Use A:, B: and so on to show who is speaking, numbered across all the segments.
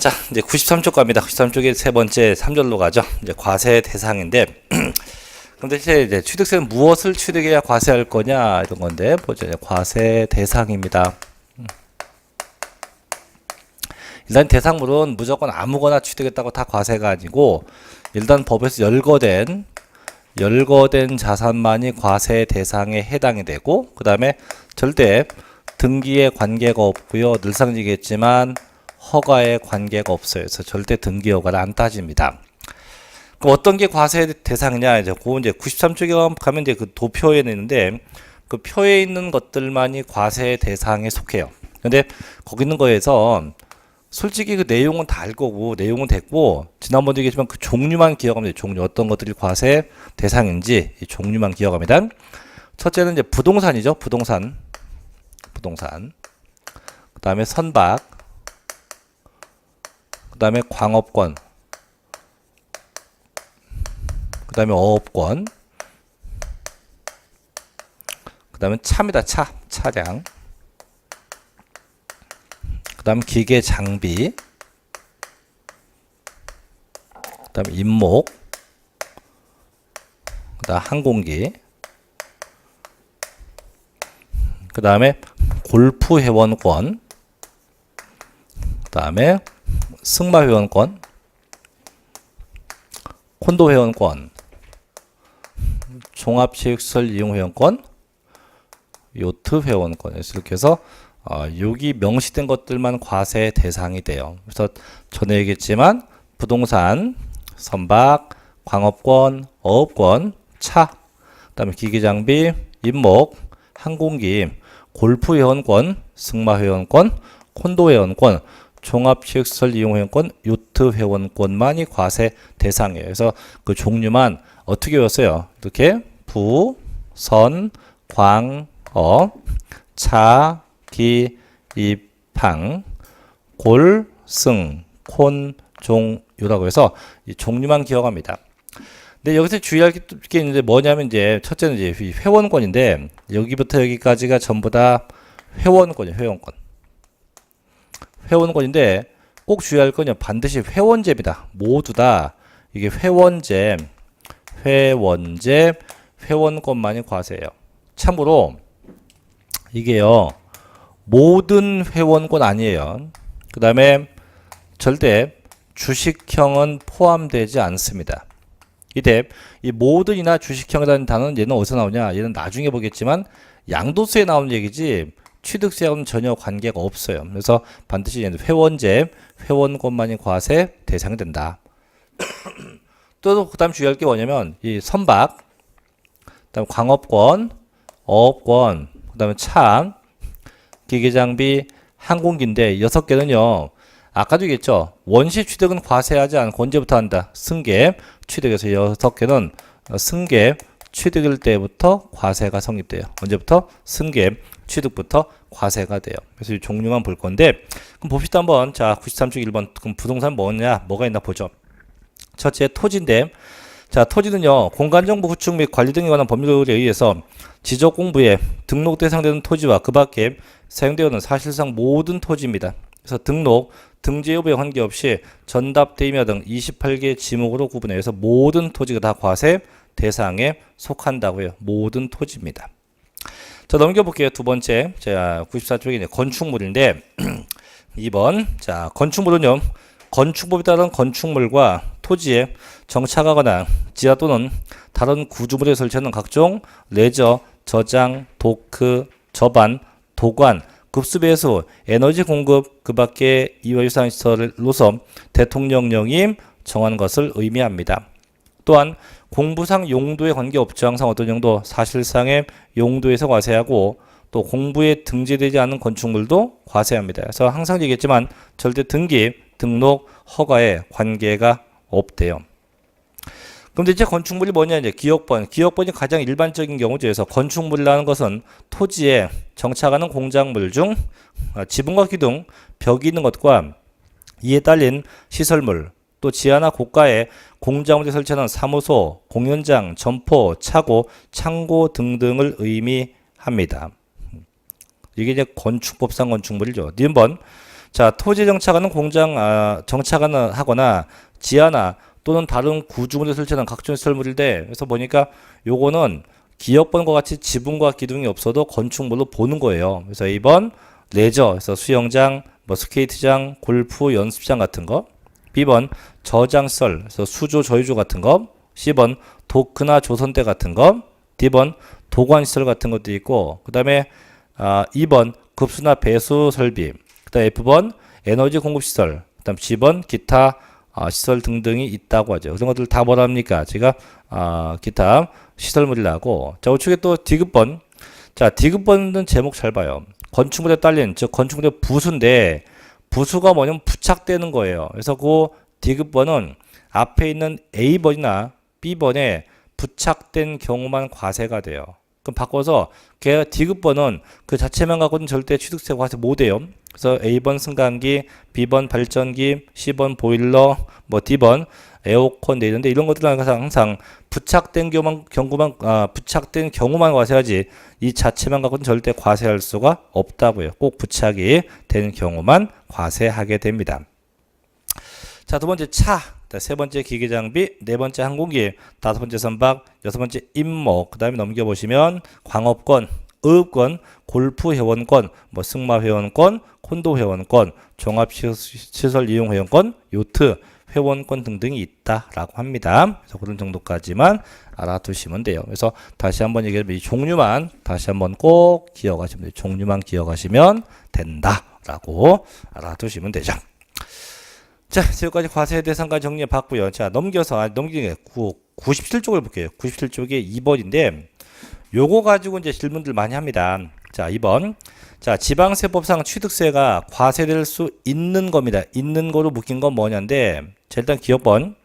A: 자, 이제 93쪽 갑니다. 93쪽에 세 번째 3절로 가죠. 이제 과세 대상인데, 그럼 이제 취득세는 무엇을 취득해야 과세할 거냐 이런 건데 보죠. 과세 대상입니다. 일단 대상물은 무조건 아무거나 취득했다고 다 과세가 아니고 일단 법에서 열거된 자산만이 과세 대상에 해당이 되고 그 다음에 절대 등기에 관계가 없고요. 늘상 얘기했지만 허가에 관계가 없어요. 그래서 절대 등기 허가를 안 따집니다. 그럼 어떤 게 과세 대상이냐? 이제 93쪽에 가면 이제 그 도표에 있는데 그 표에 있는 것들만이 과세 대상에 속해요. 근데 거기 있는 거에서 솔직히 그 내용은 다 알 거고 내용은 됐고 지난번도 얘기했지만 그 종류만 기억하면 돼요. 종류 어떤 것들이 과세 대상인지 이 종류만 기억합니다. 첫째는 이제 부동산이죠. 부동산. 그 다음에 선박. 그 다음에 광업권. 그 다음에 어업권. 그 다음에 차입니다. 차량. 그 다음 기계 장비. 그 다음 임목. 그 다음 항공기. 그 다음에 골프 회원권. 그 다음에 승마 회원권. 콘도 회원권. 종합체육시설 이용 회원권. 요트 회원권. 이렇게 해서 여기 명시된 것들만 과세 대상이 돼요. 그래서 전에 얘기했지만 부동산, 선박, 광업권, 어업권, 차, 그다음에 기계장비, 임목, 항공기, 골프 회원권, 승마 회원권, 콘도 회원권, 종합체육시설 이용 회원권, 요트 회원권만이 과세 대상이에요. 그래서 그 종류만 어떻게 외웠어요? 이렇게 부, 선, 광, 어, 차, 기, 입, 팡, 골, 승, 콘, 종, 요라고 해서 이 종류만 기억합니다. 근데 여기서 주의할 게 있는데 뭐냐면 이제 첫째는 이제 회원권인데 여기부터 여기까지가 전부 다 회원권이에요. 회원권인데 꼭 주의할 건요. 반드시 회원제입니다. 모두 다 이게 회원제, 회원권만이 과세예요. 참고로 이게요. 모든 회원권 아니에요. 그 다음에 절대 주식형은 포함되지 않습니다. 이때 이 모든이나 주식형이라는 단어는 얘는 어디서 나오냐? 얘는 나중에 보겠지만 양도세에 나오는 얘기지 취득세하고는 전혀 관계가 없어요. 그래서 반드시 얘는 회원제, 회원권만이 과세 대상이 된다. 또 그다음 주의할 게 뭐냐면 이 선박, 그다음 광업권, 어업권, 그다음에 차, 기계장비, 항공기인데 6개는요. 아까도 얘기했죠. 원시 취득은 과세하지 않고 언제부터 한다? 승계 취득에서 6개는 승계 취득일 때부터 과세가 성립돼요. 언제부터? 승계 취득부터 과세가 돼요. 그래서 이 종류만 볼 건데 그럼 봅시다 한번. 자, 93쪽 1번. 그럼 부동산 뭐가 있나 보죠. 첫째 토지인데 자, 토지는요. 공간정보 구축 및 관리 등에 관한 법률에 의해서 지적공부에 등록 대상되는 토지와 그 밖에 사용되어오는 사실상 모든 토지입니다. 그래서 등록, 등재 여부에 관계없이 전답, 대임야 등 28개 지목으로 구분해서 모든 토지가 다 과세 대상에 속한다고요. 모든 토지입니다. 자, 넘겨볼게요. 두 번째. 자, 94쪽에 건축물인데 2번. 자, 건축물은요. 건축법에 따른 건축물과 토지에 정착하거나 지하 또는 다른 구조물에 설치하는 각종 레저, 저장, 도크, 저반, 도관, 급수배수, 에너지 공급, 그 밖에 이와 유사한 시설로서 대통령령이 정한 것을 의미합니다. 또한 공부상 용도에 관계없죠. 항상 어떤 용도, 사실상의 용도에서 과세하고 또 공부에 등재되지 않은 건축물도 과세합니다. 그래서 항상 얘기했지만 절대 등기, 등록, 허가에 관계가 없대요. 그럼 이제 건축물이 뭐냐? 이제 기역번이 가장 일반적인 경우죠. 그래서 건축물이라는 것은 토지에 정착하는 공작물 중 지붕과 기둥, 벽이 있는 것과 이에 딸린 시설물, 또 지하나 고가에 공작물에 설치하는 사무소, 공연장, 점포, 차고, 창고 등등을 의미합니다. 이게 이제 건축법상 건축물이죠. 2번. 자, 토지 정착하는 공장 정착하는 하거나 지하나 또는 다른 구조물에 설치하는 각종 시설물인데, 그래서 보니까 요거는 기업번과 같이 지붕과 기둥이 없어도 건축물로 보는 거예요. 그래서 2번 레저, 그래서 수영장, 뭐 스케이트장, 골프 연습장 같은 거. B번 저장시설, 그래서 수조, 저유조 같은 거. C번 도크나 조선대 같은 거. D번 도관시설 같은 것도 있고, 그 다음에 2번 급수나 배수 설비, 그 다음에 F번 에너지 공급시설, 그 다음 G번 기타 시설 등등이 있다고 하죠. 그런 것들 다 뭐랍니까? 제가 기타 시설물이라고. 자, 우측에 또 D급번. 자, D급번은 제목 잘 봐요. 건축물에 딸린, 즉 건축물의 부수인데, 부수가 뭐냐면 부착되는 거예요. 그래서 그 D급번은 앞에 있는 A번이나 B번에 부착된 경우만 과세가 돼요. 그럼 바꿔서 걔 D급번은 그 자체만 갖고는 절대 취득세 과세 못 해요. 그래서 A번 승강기, B번 발전기, C번 보일러, 뭐 D번 에어컨 내는데, 이런 것들은 항상 부착된 부착된 경우만 과세하지 이 자체만 갖고는 절대 과세할 수가 없다고요. 꼭 부착이 되는 경우만 과세하게 됩니다. 자, 두 번째 차, 세 번째 기계장비, 네 번째 항공기, 다섯 번째 선박, 여섯 번째 임목, 그 다음에 넘겨보시면 광업권, 의업권, 골프 회원권, 뭐 승마 회원권, 콘도 회원권, 종합시설 이용 회원권, 요트 회원권 등등이 있다라고 합니다. 그래서 그런 정도까지만 알아두시면 돼요. 그래서 다시 한번 얘기하면 이 종류만 다시 한번 꼭 기억하시면 돼요. 종류만 기억하시면 된다라고 알아두시면 되죠. 자, 지금까지 과세 대상과 정리해 봤고요. 자, 넘기게 97쪽을 볼게요. 97쪽에 2번인데 요거 가지고 이제 질문들 많이 합니다. 자, 2번. 자, 지방세법상 취득세가 과세될 수 있는 겁니다. 있는 거로 묶인 건 뭐냐인데, 자, 일단 기업번.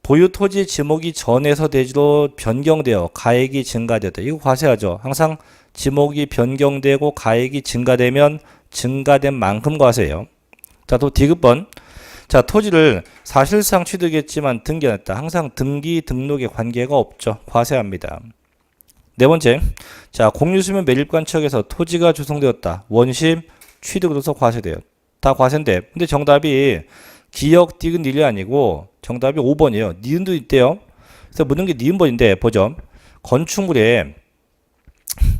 A: 보유 토지 지목이 전에서 대지로 변경되어 가액이 증가되었다. 이거 과세하죠. 항상 지목이 변경되고 가액이 증가되면 증가된 만큼 과세예요. 자, 또 D급번. 자, 토지를 사실상 취득했지만 등기 안 했다. 항상 등기 등록에 관계가 없죠. 과세합니다. 네 번째, 자, 공유수면 매립관청에서 토지가 조성되었다. 원심 취득으로서 과세돼요. 다 과세인데, 근데 정답이 기역, 디귿, 닐이 아니고 정답이 5번이에요. 니은도 있대요. 그래서 묻는 게 니은번인데, 보죠. 건축물의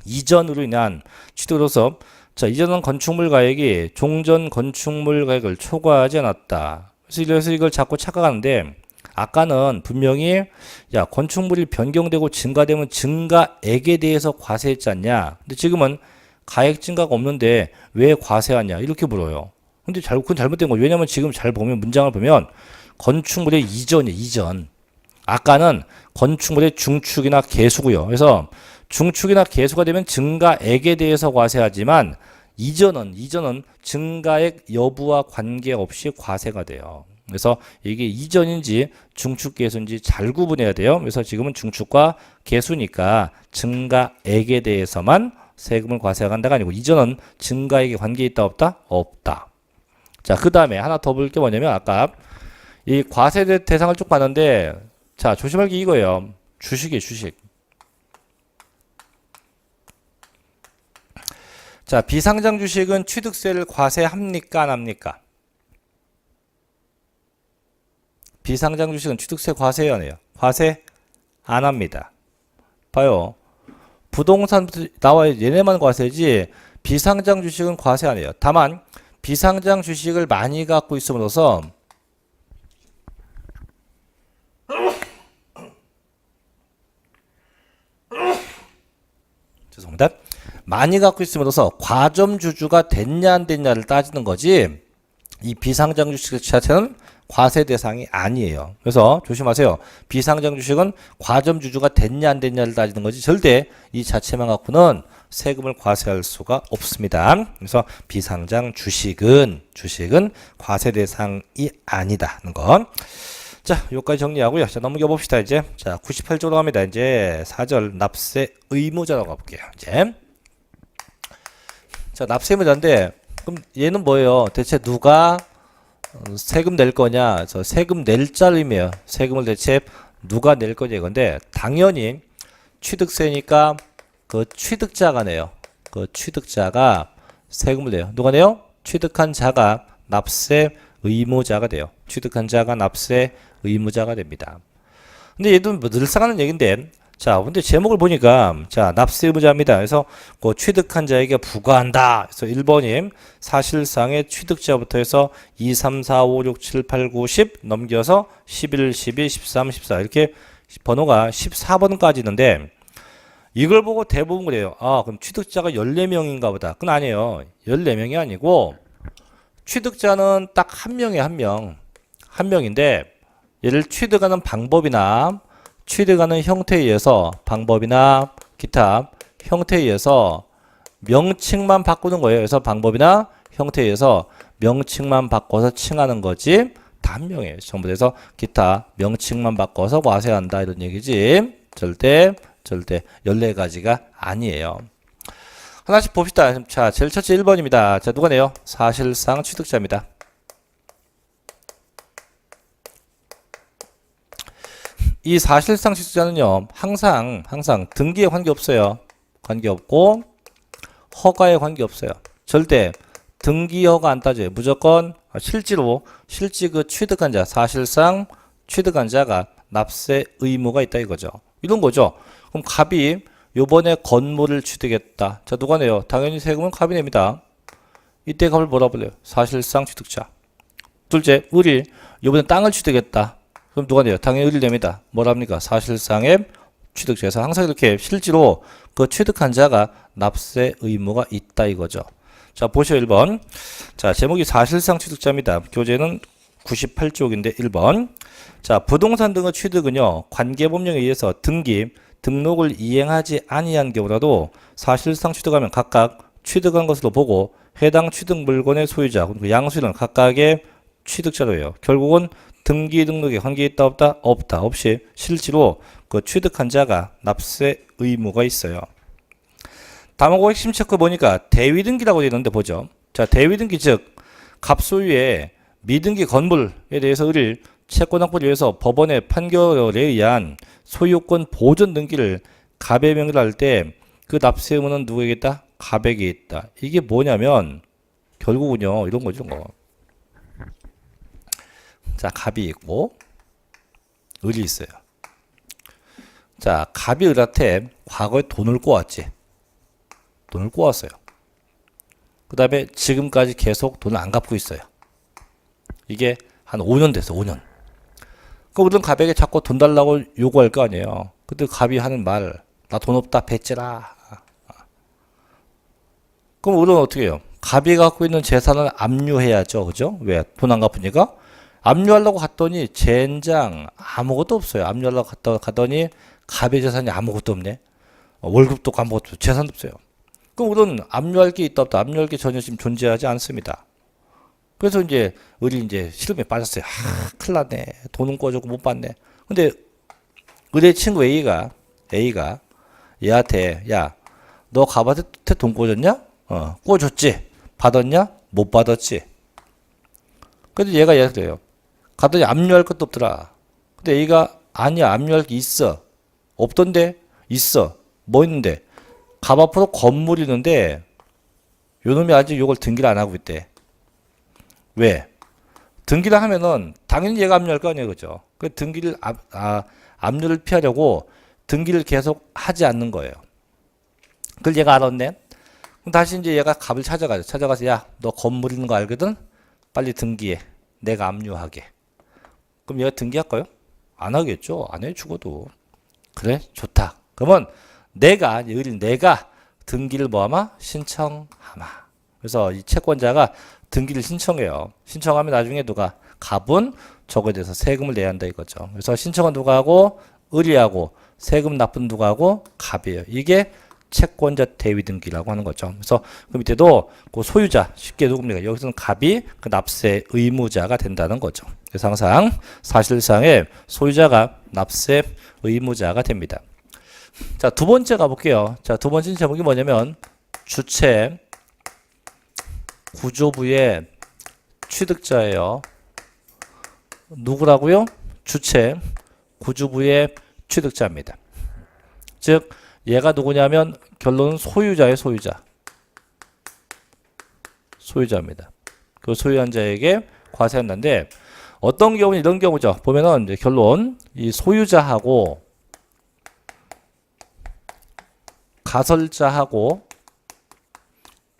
A: 이전으로 인한 취득으로서, 자, 이전은 건축물 가액이 종전 건축물 가액을 초과하지 않았다. 그래서 이걸 자꾸 착각하는데, 아까는 분명히 야, 건축물이 변경되고 증가되면 증가액에 대해서 과세했지 않냐. 근데 지금은 가액 증가가 없는데 왜 과세하냐 이렇게 물어요. 근데 그건 잘못된 거예요. 왜냐면 지금 잘 보면 문장을 보면 건축물의 이전이에요. 이전. 아까는 건축물의 중축이나 개수고요. 그래서 중축이나 개수가 되면 증가액에 대해서 과세하지만 이전은 증가액 여부와 관계없이 과세가 돼요. 그래서 이게 이전인지 중축 개수인지 잘 구분해야 돼요. 그래서 지금은 중축과 개수니까 증가액에 대해서만 세금을 과세한다가 아니고 이전은 증가액에 관계 있다 없다? 없다. 자, 그 다음에 하나 더 볼 게 뭐냐면 아까 이 과세 대상을 쭉 봤는데, 자, 조심할 게 이거예요. 주식이에요, 주식. 자, 비상장 주식은 취득세를 과세합니까 안 합니까? 비상장 주식은 취득세 과세해야 해요. 과세 안 합니다. 봐요. 부동산 나와야 얘네만 과세지 비상장 주식은 과세 안 해요. 다만 비상장 주식을 많이 갖고 있음으로써 죄송합니다. 많이 갖고 있음으로써 과점주주가 됐냐 안 됐냐를 따지는 거지 이 비상장 주식 자체는 과세 대상이 아니에요. 그래서 조심하세요. 비상장 주식은 과점주주가 됐냐 안 됐냐를 따지는 거지 절대 이 자체만 갖고는 세금을 과세할 수가 없습니다. 그래서 비상장 주식은 과세 대상이 아니다는 거. 자, 여기까지 정리하고요. 자, 넘겨 봅시다. 이제 자, 98쪽으로 갑니다. 이제 4절 납세 의무자라고 가볼게요. 이제 자, 납세 의무자인데 그럼 얘는 뭐예요? 대체 누가 세금 낼 거냐? 그래서 세금 낼 자를 의미해요. 세금을 대체 누가 낼 거냐 이건데 당연히 취득세니까 그 취득자가 내요. 그 취득자가 세금을 내요. 누가 내요? 취득한 자가 납세 의무자가 돼요. 취득한 자가 납세 의무자가 됩니다. 근데 얘도 뭐 늘상 하는 얘기인데, 자, 근데 제목을 보니까, 자, 납세 의무자입니다. 그래서 그 취득한 자에게 부과한다. 그래서 1번임 사실상의 취득자부터 해서 2, 3, 4, 5, 6, 7, 8, 9, 10 넘겨서 11, 12, 13, 14 이렇게 번호가 14번까지 있는데, 이걸 보고 대부분 그래요. 아, 그럼 취득자가 14명인가 보다. 그건 아니에요. 14명이 아니고 취득자는 딱 한 명에 한 명. 한 명인데 얘를 취득하는 방법이나 취득하는 형태에 의해서 방법이나 기타 형태에 의해서 명칭만 바꾸는 거예요. 그래서 방법이나 형태에 의해서 명칭만 바꿔서 칭하는 거지. 다 한 명이에요. 전부 돼서 기타 명칭만 바꿔서 과세한다 이런 얘기지. 절대 14가지가 아니에요. 하나씩 봅시다. 자, 제일 첫째 1번입니다. 자, 누가 내요? 사실상 취득자입니다. 이 사실상 취득자는요, 항상 등기에 관계없어요. 관계없고, 허가에 관계없어요. 절대 등기 허가 안 따져요. 무조건 실제 그 취득한 자, 사실상 취득한 자가 납세 의무가 있다 이거죠. 이런 거죠. 그럼 갑이 요번에 건물을 취득했다. 자, 누가 내요? 당연히 세금은 갑이 냅니다. 이때 갑을 뭐라 불러요? 사실상 취득자. 둘째, 을이 요번에 땅을 취득했다. 그럼 누가 내요? 당연히 을이 냅니다. 뭐랍니까? 사실상의 취득자에서 항상 이렇게 실제로 그 취득한 자가 납세 의무가 있다 이거죠. 자, 보시오 1번. 자, 제목이 사실상 취득자입니다. 교재는 98쪽인데 1번. 자, 부동산 등의 취득은요, 관계법령에 의해서 등록을 이행하지 아니한 경우라도 사실상 취득하면 각각 취득한 것으로 보고 해당 취득 물건의 소유자, 그 양수인은 각각의 취득자로 해요. 결국은 등기 등록에 관계 있다 없다? 없다. 없이 실제로 그 취득한 자가 납세 의무가 있어요. 다음하고 핵심 체크 보니까 대위등기라고 되어 있는데 보죠. 자, 대위등기 즉 갑소유의 미등기 건물에 대해서 을을 채권 확보를 위해서 법원의 판결에 의한 소유권 보존 등기를 갑의 명의로 할 때 그 납세 의무는 누구에게 있다? 갑에게 있다. 이게 뭐냐면 결국은요 이런 거죠. 자, 갑이 있고 을이 있어요. 자, 갑이 을한테 과거에 돈을 꼬았지. 돈을 꼬았어요. 그 다음에 지금까지 계속 돈을 안 갚고 있어요. 이게 한 5년 됐어. 5년. 그럼 우리는 갑에게 자꾸 돈 달라고 요구할 거 아니에요. 근데 갑이 하는 말, 나 돈 없다, 뱉지라. 그럼 우리는 어떻게 해요? 갑이 갖고 있는 재산을 압류해야죠. 그죠? 왜? 돈 안 갚으니까? 압류하려고 갔더니 젠장 아무것도 없어요. 압류하려고 갔더니 갑의 재산이 아무것도 없네. 월급도 아무것도 없어요. 재산도 없어요. 그럼 우리는 압류할 게 있다 없다. 압류할 게 전혀 지금 존재하지 않습니다. 그래서 이제 을이 이제 실험에 빠졌어요. 큰일 났네. 돈은 꿔주고 못 받네. 근데 을의 친구 A가 얘한테 야, 너 갑한테 돈 꿔줬냐? 꿔줬지. 받았냐? 못 받았지. 근데 얘가 그래요. 갔더니 압류할 것도 없더라. 근데 A가 아니야, 압류할 게 있어. 없던데? 있어. 뭐 있는데? 갑 앞으로 건물이 있는데 요놈이 아직 요걸 등기를 안 하고 있대. 왜? 등기를 하면은 당연히 얘가 압류할 거 아니에요, 그죠? 그 등기를 압류를 피하려고 등기를 계속 하지 않는 거예요. 그걸 얘가 알았네. 그럼 다시 이제 얘가 갑을 찾아가서 야, 너 건물 있는 거 알거든? 빨리 등기해. 내가 압류하게. 그럼 얘가 등기할까요? 안 하겠죠. 안 해 죽어도. 그래? 좋다. 그러면 내가 등기를 뭐하마? 신청하마. 그래서 이 채권자가 등기를 신청해요. 신청하면 나중에 누가? 갑은 저거에 대해서 세금을 내야 한다 이거죠. 그래서 신청은 누가 하고? 을이 하고 세금 납부는 누가 하고? 갑이에요. 이게 채권자 대위등기라고 하는 거죠. 그래서 그 밑에도 그 소유자 쉽게 누굽니까? 여기서는 갑이 그 납세 의무자가 된다는 거죠. 그래서 항상 사실상의 소유자가 납세 의무자가 됩니다. 자, 두 번째 가볼게요. 자, 두 번째 제목이 뭐냐면 주체 구조부의 취득자예요. 누구라고요? 주체 구조부의 취득자입니다. 즉 얘가 누구냐면 결론은 소유자예요. 소유자입니다. 그 소유한 자에게 과세한다는데 어떤 경우는 이런 경우죠. 보면은 이제 결론 이 소유자하고 가설자하고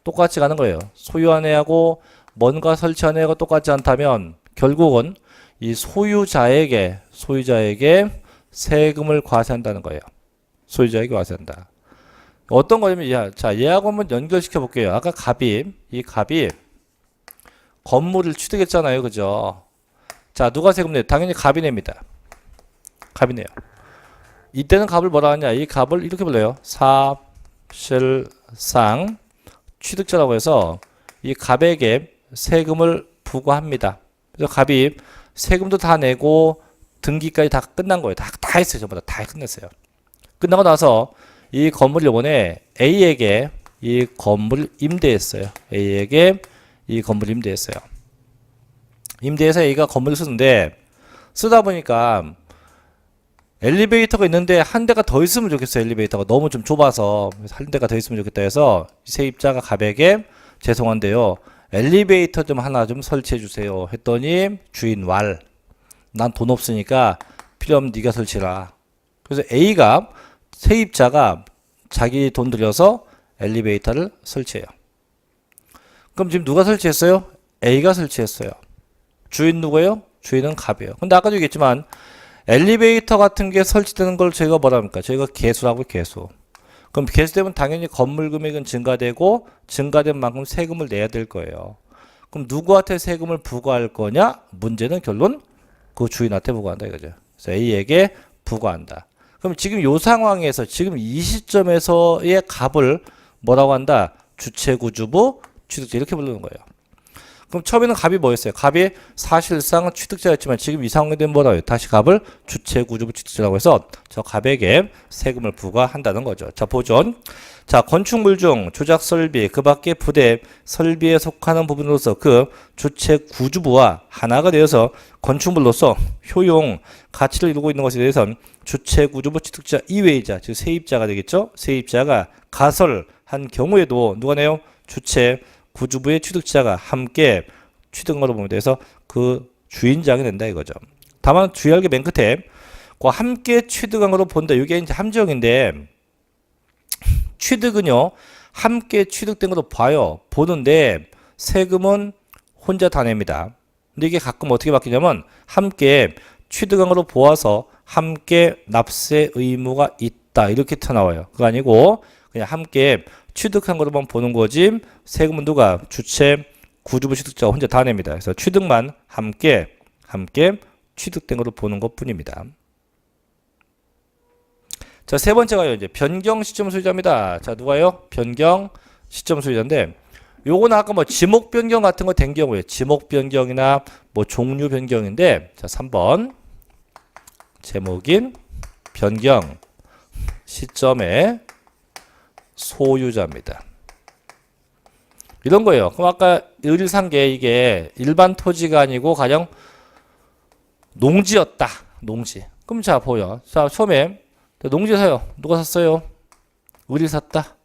A: 똑같이 가는 거예요. 소유한 애하고 뭔가 설치한 애가 똑같지 않다면 결국은 이 소유자에게 세금을 과세한다는 거예요. 소유자에게 과세한다. 어떤 거냐면 자 얘하고 한번 연결시켜 볼게요. 아까 이 갑이 건물을 취득했잖아요. 그죠? 자 누가 세금 내요? 당연히 갑이 냅니다. 갑이 내요. 이때는 갑을 뭐라 하냐? 이 갑을 이렇게 불러요. 사실상 취득자라고 해서 이 갑에게 세금을 부과합니다. 그래서 갑이 세금도 다 내고 등기까지 다 끝난 거예요. 다 했어요. 전부 다 끝냈어요. 끝나고 나서 이 건물을 이번에 A에게 이 건물을 임대했어요. A에게 이 건물을 임대했어요. 임대해서 A가 건물을 쓰는데 쓰다 보니까 엘리베이터가 있는데 한 대가 더 있으면 좋겠어요. 엘리베이터가 너무 좀 좁아서 한 대가 더 있으면 좋겠다 해서 세입자가 갑에게 죄송한데요. 엘리베이터 좀 하나 좀 설치해 주세요. 했더니 주인 난 돈 없으니까 필요 없으면 네가 설치라. 그래서 A가 세입자가 자기 돈 들여서 엘리베이터를 설치해요. 그럼 지금 누가 설치했어요? A가 설치했어요. 주인 누구예요? 주인은 갑이에요. 근데 아까도 얘기했지만 엘리베이터 같은 게 설치되는 걸 저희가 뭐라 합니까? 저희가 개수라고 개수. 그럼 개수되면 당연히 건물 금액은 증가되고 증가된 만큼 세금을 내야 될 거예요. 그럼 누구한테 세금을 부과할 거냐? 문제는 결론 그 주인한테 부과한다 이거죠. 그래서 A에게 부과한다. 그럼 지금 이 상황에서 지금 이 시점에서의 갑을 뭐라고 한다? 주체구주부 취득자 이렇게 부르는 거예요. 그럼 처음에는 갑이 뭐였어요? 갑이 사실상 취득자였지만 지금 이 상황에 되면 뭐라고 해요? 다시 갑을 주체구주부 취득자라고 해서 저 갑에게 세금을 부과한다는 거죠. 자, 보존. 자, 건축물 중 조작 설비, 그 밖의 부대, 설비에 속하는 부분으로서 그 주체구주부와 하나가 되어서 건축물로서 효용, 가치를 이루고 있는 것에 대해서는 주체구주부 취득자 이외이자, 즉 세입자가 되겠죠? 세입자가 가설한 경우에도 누가 내요? 주체구주부의 취득자가 함께 취득한 것으로 보면 돼서 그 주인장이 된다 이거죠. 다만 주의할 게 맨 끝에 그 함께 취득한 것으로 본다. 이게 이제 함정인데 취득은요 함께 취득된 것으로 보는데 세금은 혼자 다 냅니다. 근데 이게 가끔 어떻게 바뀌냐면 함께 취득한 것으로 보아서 함께 납세 의무가 있다 이렇게 나와요. 그거 아니고 그냥 함께 취득한 것으로만 보는 거지 세금은 누가 주체 구주부 취득자가 혼자 다 냅니다. 그래서 취득만 함께 취득된 것으로 보는 것 뿐입니다. 자, 세 번째가요. 이제 변경 시점 소유자입니다. 자, 누가요? 변경 시점 소유자인데 요거는 아까 뭐 지목 변경 같은 거 된 경우에 지목 변경이나 뭐 종류 변경인데 자, 3번 제목인 변경 시점의 소유자입니다. 이런 거예요. 그럼 아까 의리를 산 게 이게 일반 토지가 아니고 가령 농지였다. 농지. 그럼 자, 보여. 자, 처음에 농지 사요. 누가 샀어요? 의리 샀다.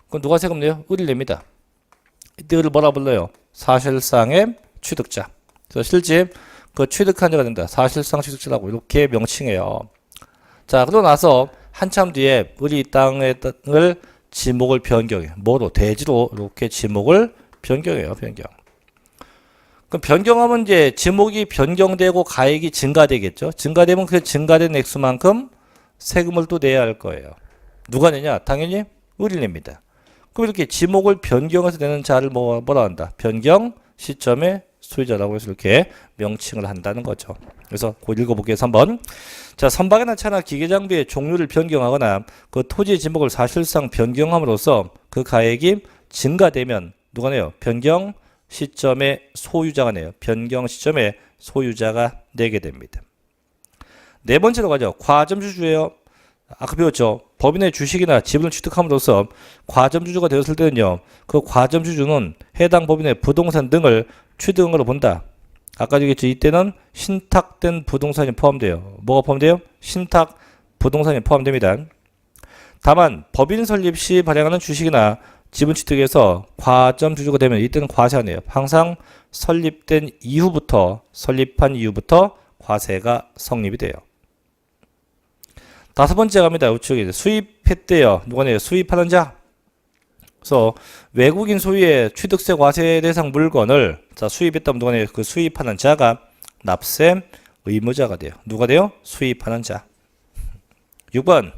A: 그럼 누가 세금 내요? 의리를 냅니다. 이때 의리를 뭐라 불러요? 사실상의 취득자. 그래서 실제 그 취득한 자가 된다. 사실상 취득자라고 이렇게 명칭해요. 자, 그러고 나서 한참 뒤에 의리 땅을 지목을 변경해. 뭐로? 대지로 이렇게 지목을 변경해요. 변경. 그럼 변경하면 이제 지목이 변경되고 가액이 증가되겠죠. 증가되면 그 증가된 액수만큼 세금을 또 내야 할 거예요. 누가 내냐? 당연히 의리를 냅니다. 그럼 이렇게 지목을 변경해서 내는 자를 뭐라 한다? 변경 시점의 소유자라고 해서 이렇게 명칭을 한다는 거죠. 그래서 곧 읽어볼게요. 3번. 자, 선박이나 차나 기계장비의 종류를 변경하거나 그 토지의 지목을 사실상 변경함으로써 그 가액이 증가되면 누가 내요? 변경 시점의 소유자가 내요. 변경 시점의 소유자가 내게 됩니다. 네 번째로 가죠. 과점주주예요. 아까 배웠죠. 법인의 주식이나 지분을 취득함으로써 과점주주가 되었을 때는요. 그 과점주주는 해당 법인의 부동산 등을 취득한 걸로 본다. 아까 얘기했죠. 이때는 신탁된 부동산이 포함돼요. 뭐가 포함돼요? 신탁 부동산이 포함됩니다. 다만 법인 설립 시 발행하는 주식이나 지분 취득에서 과점주주가 되면 이때는 과세 안 해요. 항상 설립한 이후부터 과세가 성립이 돼요. 다섯 번째 갑니다. 우측에 수입했대요. 누가 내요? 수입하는 자. 그래서 외국인 소유의 취득세 과세 대상 물건을 자 수입했다면 누가 내요? 그 수입하는 자가 납세 의무자가 돼요. 누가 돼요? 수입하는 자. 6번.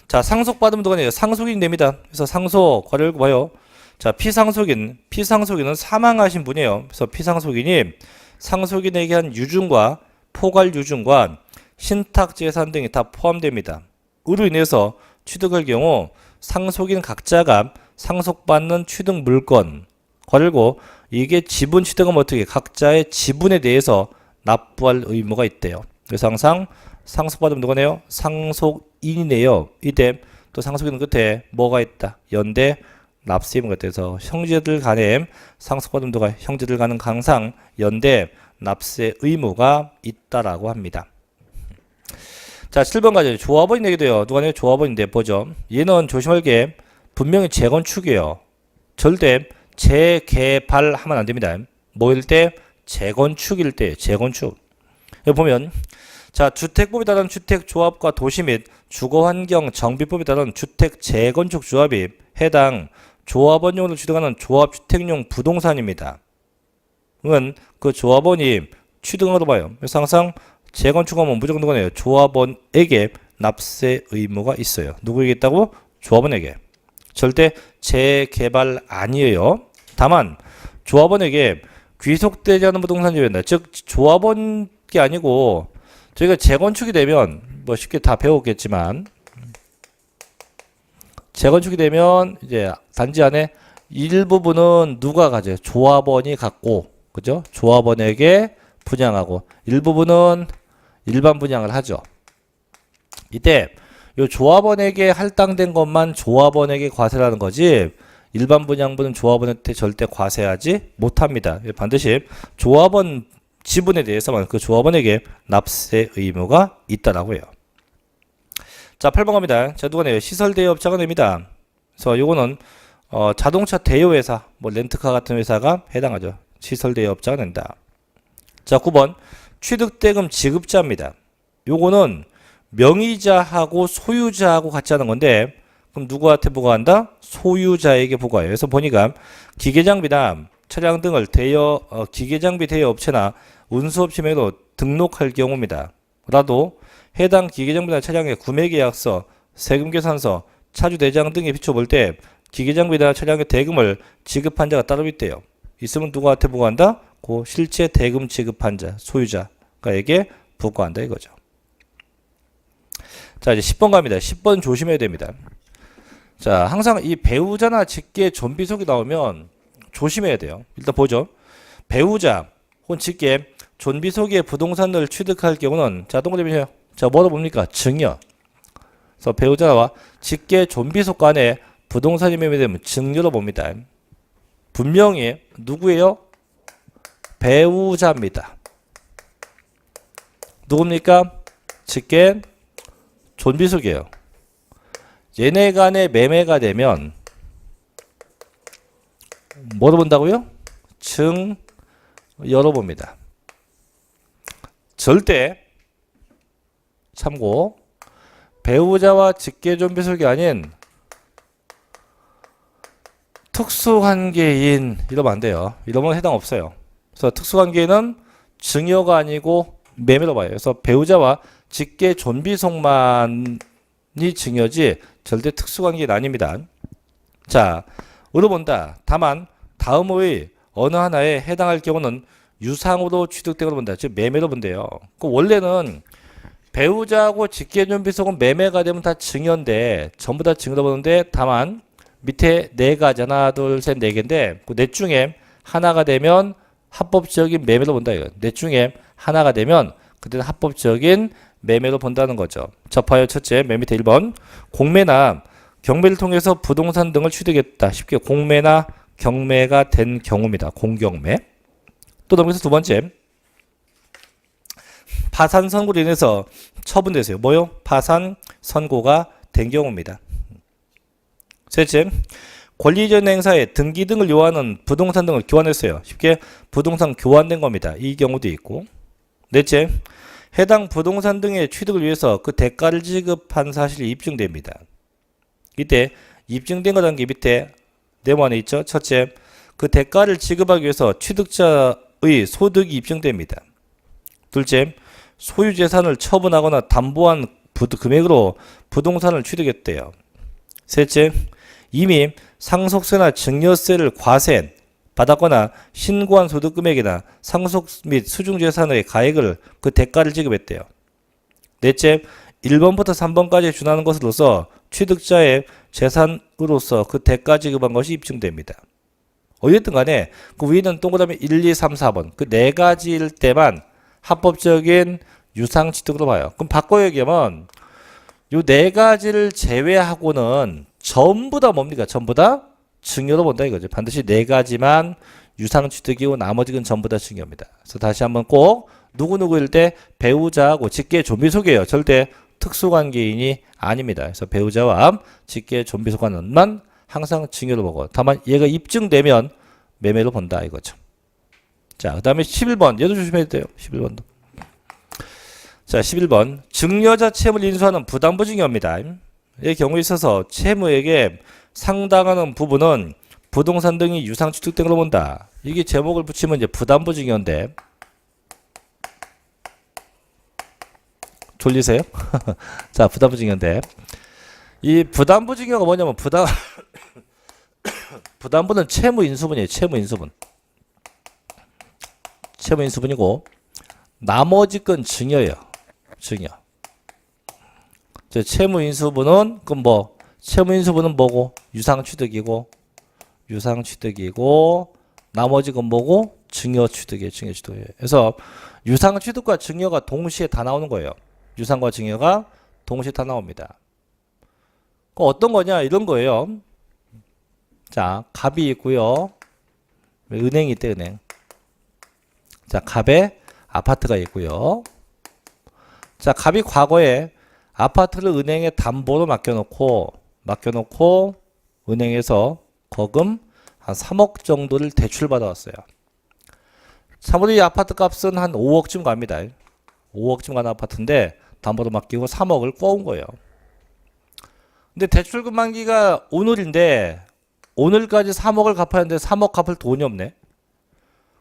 A: 자, 상속받으면 누가 내요? 상속인이 됩니다. 그래서 상속 괄호 열고 봐요. 자, 피상속인은 사망하신 분이에요. 그래서 피상속인이 상속인에게 한 유증과 포괄 유증과 신탁재산 등이 다 포함됩니다. 으로 인해서 취득할 경우 상속인 각자가 상속받는 취득 물건 괄호 이게 지분 취득하면 어떻게 각자의 지분에 대해서 납부할 의무가 있대요. 그래서 항상 상속받으면 누가네요? 상속인이네요. 이때 또 상속인 끝에 뭐가 있다? 연대 납세 의무가 돼서 형제들 간에 상속받으면 누가 형제들 간은 항상 연대 납세 의무가 있다라고 합니다. 자, 7번 가죠. 조합원이 내게 돼요. 누가 내요? 조합원인데 보죠. 얘는 조심할 게 분명히 재건축이에요. 절대 재개발하면 안 됩니다. 뭐일 때? 재건축일 때, 재건축. 여기 보면 자, 주택법에 따른 주택조합과 도시 및 주거환경 정비법에 따른 주택 재건축 조합이 해당 조합원용으로 취득하는 조합주택용 부동산입니다. 은 그 조합원이 취득하러 봐요. 그래서 항상 재건축하면 무조건 누구네요? 조합원에게 납세 의무가 있어요. 누구에게 있다고? 조합원에게. 절대 재개발 아니에요. 다만 조합원에게 귀속되지 않은 부동산이 된다. 즉 조합원이 아니고 저희가 재건축이 되면 뭐 쉽게 다 배웠겠지만 재건축이 되면 이제 단지 안에 일부분은 누가 가져요? 조합원이 갖고 그죠? 조합원에게 분양하고 일부분은 일반 분양을 하죠. 이때 요 조합원에게 할당된 것만 조합원에게 과세라는 거지 일반 분양분은 조합원한테 절대 과세하지 못합니다. 반드시 조합원 지분에 대해서만 그 조합원에게 납세 의무가 있다라고 해요. 자, 8번 갑니다. 자, 누가 내요? 시설대여업자가 냅니다. 그래서 요거는 자동차 대여회사, 뭐 렌트카 같은 회사가 해당하죠. 시설대여업자가 낸다. 자, 9번 취득대금 지급자입니다. 요거는 명의자하고 소유자하고 같이 하는 건데 그럼 누구한테 부과한다? 소유자에게 부과해요. 그래서 보니까 기계장비나 차량 등을 기계장비 대여 업체나 운수업체명으로 등록할 경우입니다. 라도 해당 기계장비나 차량의 구매계약서, 세금계산서, 차주대장 등에 비춰볼 때 기계장비나 차량의 대금을 지급한 자가 따로 있대요. 있으면 누구한테 부과한다? 그 실제 대금 지급한 자, 소유자에게 부과한다 이거죠. 자, 이제 10번 갑니다. 10번 조심해야 됩니다. 자, 항상 이 배우자나 직계 존비속이 나오면 조심해야 돼요. 일단 보죠. 배우자 혹은 직계 존비속의 부동산을 취득할 경우는 자, 동그라미요. 자, 뭐로 봅니까? 증여. 그래서 배우자와 직계 존비속 간에 부동산이 매매되면 증여로 봅니다. 분명히 누구예요? 배우자입니다. 누굽니까? 직계 존비속이에요. 얘네 간의 매매가 되면 뭐로 본다고요? 증여로 봅니다. 절대 참고 배우자와 직계존비속이 아닌 특수관계인 이러면 안 돼요. 이러면 해당 없어요. 그래서 특수관계인은 증여가 아니고 매매로 봐요. 그래서 배우자와 직계존비속만이 증여지 절대 특수관계인 아닙니다. 자, 으로 본다. 다만 다음의 어느 하나에 해당할 경우는 유상으로 취득되고 본다. 즉 매매로 본대요. 그 원래는 배우자하고 직계존비속은 매매가 되면 다 증여인데 전부 다 증여로 보는데 다만 밑에 네 가지 하나 둘 셋 네 개인데 그 넷 중에 하나가 되면 합법적인 매매로 본다 이거. 넷 중에 하나가 되면 그때는 합법적인 매매로 본다는 거죠. 접하여 첫째 맨 밑에 1번 공매나 경매를 통해서 부동산 등을 취득했다. 쉽게 공매나 경매가 된 경우입니다. 공경매. 또 넘겨서 두 번째 파산 선고로 인해서 처분되세요. 뭐요? 파산 선고가 된 경우입니다. 셋째 권리이전 행사에 등기 등을 요하는 부동산 등을 교환했어요. 쉽게 부동산 교환된 겁니다. 이 경우도 있고. 넷째, 해당 부동산 등의 취득을 위해서 그 대가를 지급한 사실이 입증됩니다. 이때 입증된 거라는 게 밑에 네모 안에 있죠. 첫째, 그 대가를 지급하기 위해서 취득자의 소득이 입증됩니다. 둘째, 소유 재산을 처분하거나 담보한 금액으로 부동산을 취득했대요. 셋째, 이미 상속세나 증여세를 과세 받았거나 신고한 소득 금액이나 상속 및 수중 재산의 가액을 그 대가를 지급했대요. 넷째, 1번부터 3번까지 준하는 것으로서 취득자의 재산으로서 그 대가 지급한 것이 입증됩니다. 어쨌든 간에 그 위에는 동그라미 1, 2, 3, 4번 그 네 가지일 때만 합법적인 유상취득으로 봐요. 그럼 바꿔 얘기하면 요 네 가지를 제외하고는 전부 다 뭡니까? 전부 다 증여로 본다 이거죠. 반드시 네 가지만 유상취득이고 나머지는 전부 다 증여입니다. 그래서 다시 한번 꼭 누구누구일 때 배우자하고 직계 좀비속이에요. 절대 특수관계인이 아닙니다. 그래서 배우자와 직계 좀비속관만 항상 증여로 보고 다만 얘가 입증되면 매매로 본다 이거죠. 자, 그 다음에 11번 얘도 조심해야 돼요. 11번도. 자, 11번 증여자 채무를 인수하는 부담부 증여입니다. 이 경우에 있어서 채무에게 상당하는 부분은 부동산 등이 유상취득 등으로 본다. 이게 제목을 붙이면 이제 부담부 증여인데 졸리세요? 자, 부담부 증여인데 이 부담부 증여가 뭐냐면 부담부는 채무 인수분이에요. 채무 인수분. 채무 인수분이고 나머지 건 증여예요. 증여. 채무 인수분은 그럼 뭐 채무 인수분은 뭐고 유상취득이고 나머지 건 뭐고 증여취득이에요. 증여취득이에요. 그래서 유상취득과 증여가 동시에 다 나오는 거예요. 유상과 증여가 동시에 다 나옵니다. 어떤 거냐 이런 거예요. 자, 갑이 있고요. 은행이 있대 은행. 자, 갑에 아파트가 있고요. 자, 갑이 과거에 아파트를 은행에 담보로 맡겨놓고 은행에서 거금 한 3억 정도를 대출받아왔어요. 참고로 이 아파트 값은 한 5억쯤 갑니다. 5억쯤 가는 아파트인데 담보로 맡기고 3억을 꿔온 거예요. 근데 대출금 만기가 오늘인데 오늘까지 3억을 갚아야 하는데 3억 갚을 돈이 없네.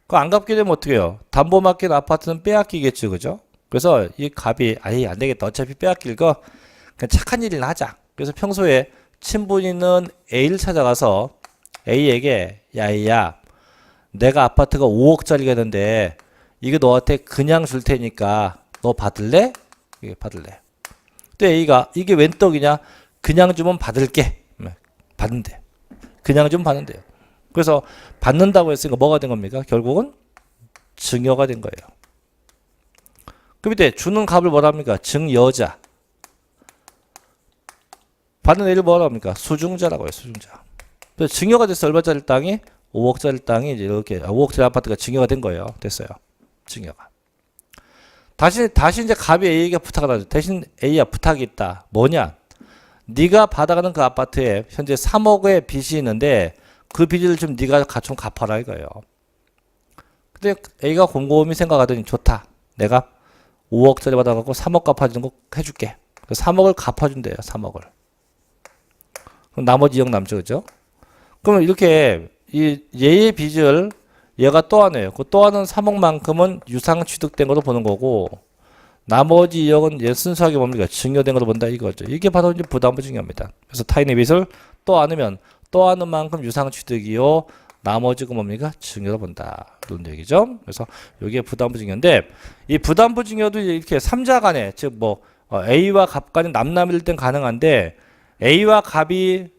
A: 그거 안 갚게 되면 어떻게 해요? 담보 맡긴 아파트는 빼앗기겠죠. 그죠? 그래서 이 갑이 아예 안 되겠다. 어차피 빼앗길 거 그냥 착한 일이나 하자. 그래서 평소에 친분 있는 A를 찾아가서 A에게 야야 내가 아파트가 5억짜리가 있는데 이거 너한테 그냥 줄 테니까 너 받을래? 이게 받을래. 또 A가 이게 웬 떡이냐? 그냥 주면 받을게. 받는데. 그냥 주면 받는데요. 그래서 받는다고 했으니까 뭐가 된 겁니까? 결국은 증여가 된 거예요. 그 밑에 주는 값을 뭐라 합니까? 증여자. 받는 애를 뭐라 합니까? 수중자라고 해요. 수중자. 그래서 증여가 돼서 얼마짜리 땅이? 5억짜리 땅이 이제 이렇게 5억짜리 아파트가 증여가 된 거예요. 됐어요. 증여가. 다시 이제 갑이 A에게 부탁을 하죠. 대신 A야 부탁이 있다. 뭐냐? 네가 받아가는 그 아파트에 현재 3억의 빚이 있는데 그 빚을 좀 네가 좀 갚아라 이거예요. 근데 A가 곰곰이 생각하더니 좋다. 내가 5억짜리 받아갖고 3억 갚아주는 거 해줄게. 3억을 갚아준대요. 3억을. 그럼 나머지 2억 남죠. 그죠? 그러면 이렇게 얘의 빚을 얘가 떠안아요. 그 떠안은 3억만큼은 유상 취득된 걸로 보는 거고 나머지 2억은 얘 순수하게 뭡니까? 증여된 걸로 본다 이거죠. 이게 바로 이제 부담부 증여입니다. 그래서 타인의 빚을 떠안으면 떠안은 만큼 유상 취득이요. 나머지가 뭡니까? 증여로 본다. 이런 얘기죠. 그래서 여기에 부담부 증여인데 이 부담부 증여도 이렇게 3자 간에 즉 뭐 A와 갑 간이 남남일 땐 가능한데 A와 갑이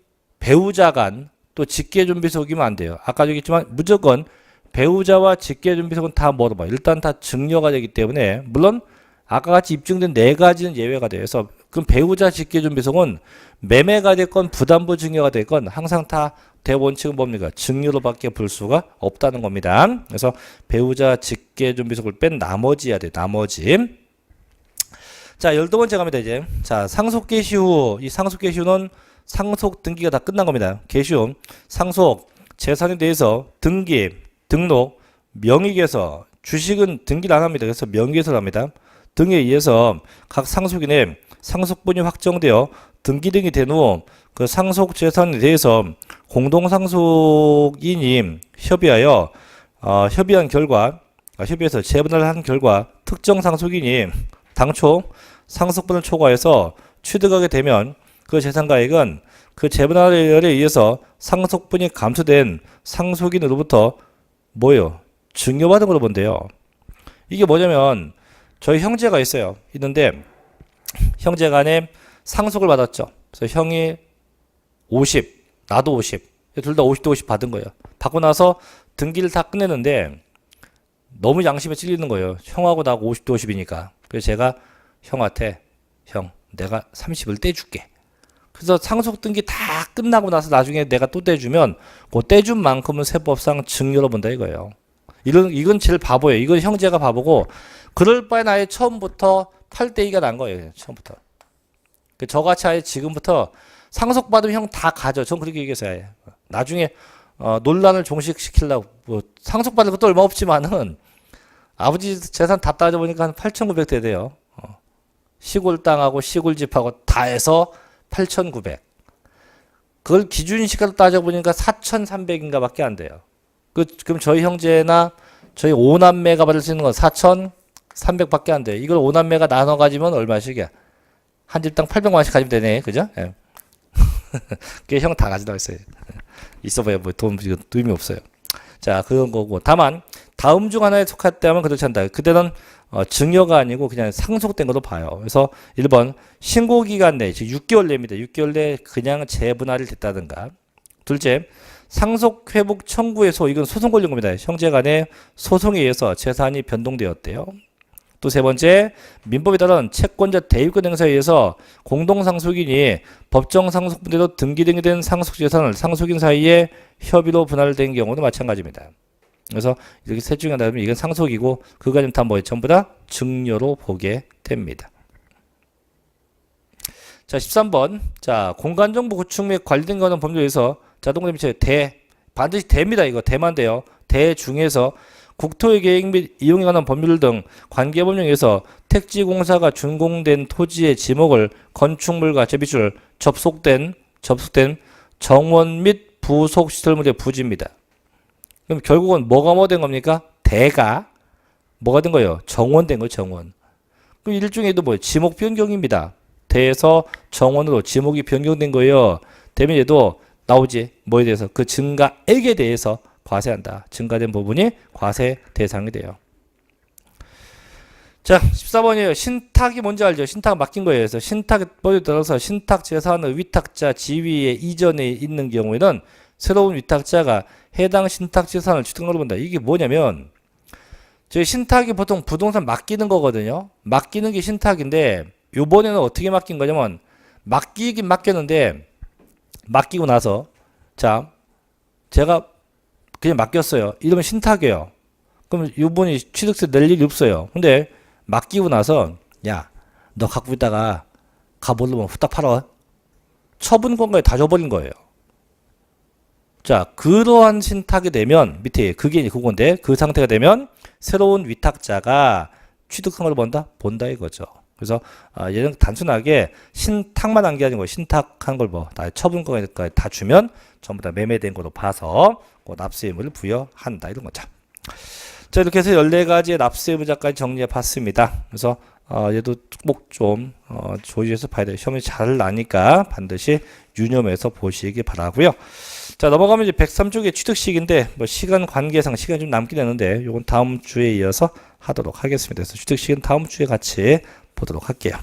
A: 배우자 간 또 직계존비속이면 안 돼요. 아까 얘기했지만 무조건 배우자와 직계존비속은 다 뭐로 봐. 일단 다 증여가 되기 때문에 물론 아까 같이 입증된 네 가지는 예외가 돼요. 그래서 그럼 배우자 직계존비속은 매매가 됐건 부담부 증여가 됐건 항상 다 대원칙은 뭡니까? 증여로밖에 볼 수가 없다는 겁니다. 그래서 배우자 직계존비속을 뺀 나머지야 돼. 나머지. 자, 12번째 갑니다, 이제. 자, 상속개시 후. 이 상속개시 후는 상속 등기가 다 끝난 겁니다. 개시움, 상속, 재산에 대해서 등기, 등록, 명의개서, 주식은 등기를 안 합니다. 그래서 명의개서를 합니다. 등에 의해서 각 상속인의 상속분이 확정되어 등기 등이 된 후 그 상속 재산에 대해서 공동상속인이 협의하여 협의한 결과 협의해서 재분할을 한 결과 특정 상속인이 당초 상속분을 초과해서 취득하게 되면 그 재산가액은 그 재분할에 의해서 상속분이 감소된 상속인으로부터 뭐예요? 증여받은 걸로 본대요. 이게 뭐냐면 저희 형제가 있어요. 있는데 형제 간에 상속을 받았죠. 그래서 형이 50, 나도 50. 둘 다 50대 50 받은 거예요. 받고 나서 등기를 다 끝냈는데 너무 양심에 찔리는 거예요. 형하고 나하고 50대 50이니까. 그래서 제가 형한테 형, 내가 30을 떼줄게. 그래서 상속 등기 다 끝나고 나서 나중에 내가 또 떼주면 그 떼준 만큼은 세법상 증여로 본다 이거예요. 이건 제일 바보예요. 이건 형제가 바보고 그럴 바에 아예 처음부터 8대2가 난 거예요. 처음부터. 저같이 아예 지금부터 상속받으면 형 다 가져. 전 그렇게 얘기했어요. 나중에 논란을 종식시키려고 뭐 상속받을 것도 얼마 없지만은 아버지 재산 다 따져보니까 한 8,900대 돼요. 시골 땅하고 시골 집하고 다 해서 8,900. 그걸 기준시가로 따져보니까 4,300인가 밖에 안 돼요. 그럼 저희 형제나 저희 5남매가 받을 수 있는 건 4,300 밖에 안 돼요. 이걸 5남매가 나눠 가지면 얼마씩이야? 한 집당 800만원씩 가지면 되네. 그죠? 예. 그게 형 다 가지다 했어요. 있어봐야 뭐 돈 의미 없어요. 자, 그런 거고. 다만 다음 중 하나에 속했다면 그렇지 않다. 그때는 증여가 아니고 그냥 상속된 것도 봐요. 그래서 1번 신고기간 내, 즉 6개월 내입니다. 6개월 내에 그냥 재분할이 됐다든가. 둘째, 상속회복 청구에서 이건 소송 걸린 겁니다. 형제 간의 소송에 의해서 재산이 변동되었대요. 또 세 번째, 민법에 따른 채권자 대유권 행사에 의해서 공동상속인이 법정 상속분대로 등기 등이 된 상속재산을 상속인 사이에 협의로 분할된 경우도 마찬가지입니다. 그래서 이렇게 셋 중에 하나면 이건 상속이고 그거는 다 뭐예요? 전부 다 증여로 보게 됩니다. 자, 13번. 자, 공간정보 구축 및 관리된 거는 법률에서 자동으로 반드시 대입니다. 이거 대만 돼요. 대 중에서 국토의 계획 및 이용에 관한 법률 등 관계법령에서 택지공사가 준공된 토지의 지목을 건축물과 제비줄 접속된 정원 및 부속 시설물의 부지입니다. 그럼 결국은 뭐가 된 겁니까? 대가 뭐가 된 거예요? 정원된 거예요. 정원. 그럼 일종의도 뭐예요? 지목 변경입니다. 대에서 정원으로 지목이 변경된 거예요. 되면 얘도 나오지. 뭐에 대해서? 그 증가액에 대해서 과세한다. 증가된 부분이 과세 대상이 돼요. 자, 14번이에요. 신탁이 뭔지 알죠? 신탁 맡긴 거예요. 그래서 신탁법에 따라서 신탁 재산의 위탁자 지위에 이전에 있는 경우에는 새로운 위탁자가 해당 신탁 재산을 취득으로 본다. 이게 뭐냐면 저희 신탁이 보통 부동산 맡기는 거거든요. 맡기는 게 신탁인데 요번에는 어떻게 맡긴 거냐면 맡기긴 맡겼는데 맡기고 나서 자, 제가 그냥 맡겼어요. 이러면 신탁이에요. 그럼 이분이 취득세 낼 일이 없어요. 근데 맡기고 나서 야, 너 갖고 있다가 가버리면 후딱 팔아. 처분 공간에 다 줘버린 거예요. 자, 그러한 신탁이 되면 밑에 그게 그건데 그 상태가 되면 새로운 위탁자가 취득한 걸 본다 이거죠. 그래서 얘는 단순하게 신탁만 한 게 아니고 신탁한 걸 다 처분 공간까지 다 주면 전부 다 매매된 걸로 봐서 납세 의무를 부여한다 이런 거죠. 자, 이렇게 해서 14가지의 납세 의무자까지 정리해 봤습니다. 그래서 얘도 꼭 좀 조지해서 봐야 돼요. 시험이 잘 나니까 반드시 유념해서 보시기 바라고요. 자, 넘어가면 이제 103쪽의 취득식인데 뭐 시간 관계상 시간이 좀 남긴 했는데 이건 다음 주에 이어서 하도록 하겠습니다. 그래서 취득식은 다음 주에 같이 보도록 할게요.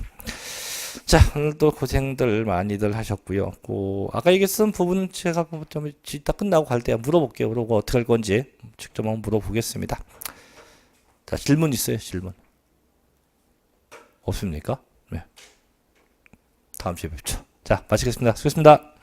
A: 자, 오늘도 고생들 많이들 하셨고요. 아까 얘기했던 부분 제가 좀 이따 끝나고 갈 때 물어볼게요. 그러고 어떻게 할 건지 직접 한번 물어보겠습니다. 자, 질문 있어요? 질문 없습니까? 네. 다음 주에 뵙죠. 자, 마치겠습니다. 수고했습니다.